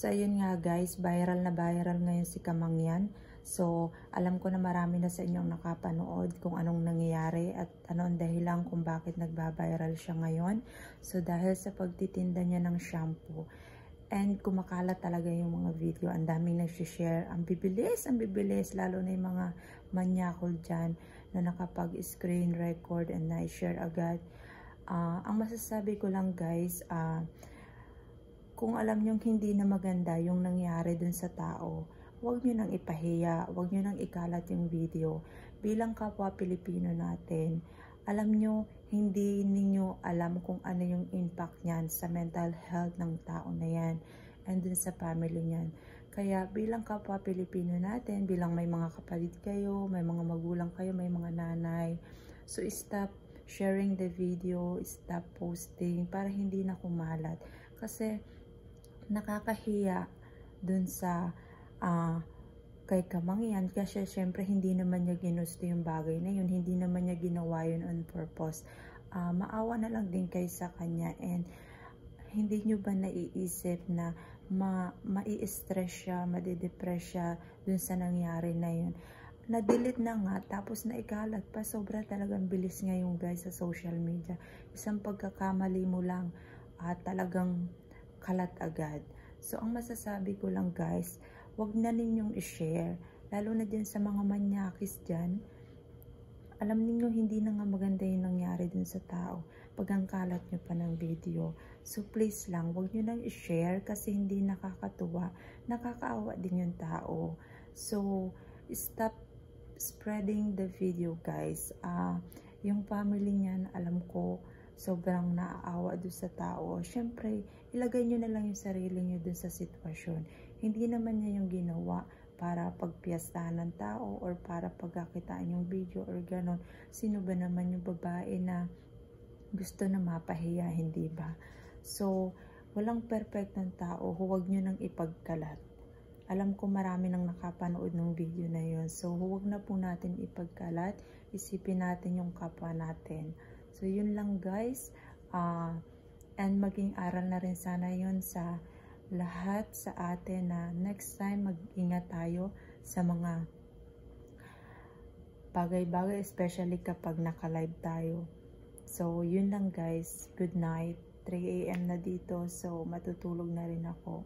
So, ayun nga guys, viral na viral ngayon si Kamangyan. So, alam ko na marami na sa inyong nakapanood kung anong nangyayari at ano ang dahilan kung bakit nagba-viral siya ngayon. So, dahil sa pagtitinda niya ng shampoo. And kumakalat talaga yung mga video. Ang daming nag-share. Ang bibilis, lalo na yung mga manyakol dyan na nakapag-screen record and na-share agad. Ang masasabi ko lang guys, kung alam nyong hindi na maganda yung nangyari dun sa tao, huwag nyo nang ipahiya, huwag nyo nang ikalat yung video. Bilang kapwa Pilipino natin, alam nyo, hindi ninyo alam kung ano yung impact niyan sa mental health ng tao na yan and dun sa family niyan. Kaya bilang kapwa Pilipino natin, bilang may mga kapatid kayo, may mga magulang kayo, may mga nanay, so stop sharing the video, stop posting para hindi na kumalat. Kasi nakakahiya dun sa kay Kamangyan kasi syempre hindi naman niya ginusto yung bagay na yun, hindi naman niya ginawa yun on purpose. Maawa na lang din kayo sa kanya and hindi nyo ba naiisip na mai-stress siya, madidepress siya dun sa nangyari na yun. Na-delete na nga, tapos naikalat pa. Sobra talagang bilis ngayon guys sa social media. Isang pagkakamali mo lang at talagang kalat agad. So, ang masasabi ko lang guys, wag na ninyong i-share. Lalo na din sa mga manyakis dyan. Alam niyo hindi na nga maganda yung nangyari dun sa tao. Pag ang kalat nyo pa ng video. So, please lang, wag nyo nang i-share kasi hindi nakakatuwa. Nakakaawa din yung tao. So, stop spreading the video guys. Yung family niyan, alam ko, sobrang naaawa doon sa tao. Syempre, ilagay nyo na lang yung sarili nyo doon sa sitwasyon. Hindi naman niya yung ginawa para pagpiyastahan ng tao or para pagkakitaan yung video or ganon. Sino ba naman yung babae na gusto na mapahiya, hindi ba? So, walang perfectong tao. Huwag nyo nang ipagkalat. Alam ko marami nang nakapanood ng video na yun. So, huwag na po natin ipagkalat. Isipin natin yung kapwa natin. So, yun lang guys. And maging aral na rin sana yun sa lahat sa atin na next time mag-ingat tayo sa mga bagay-bagay, especially kapag naka-live tayo. So, yun lang guys. Good night. 3 AM na dito. So, matutulog na rin ako.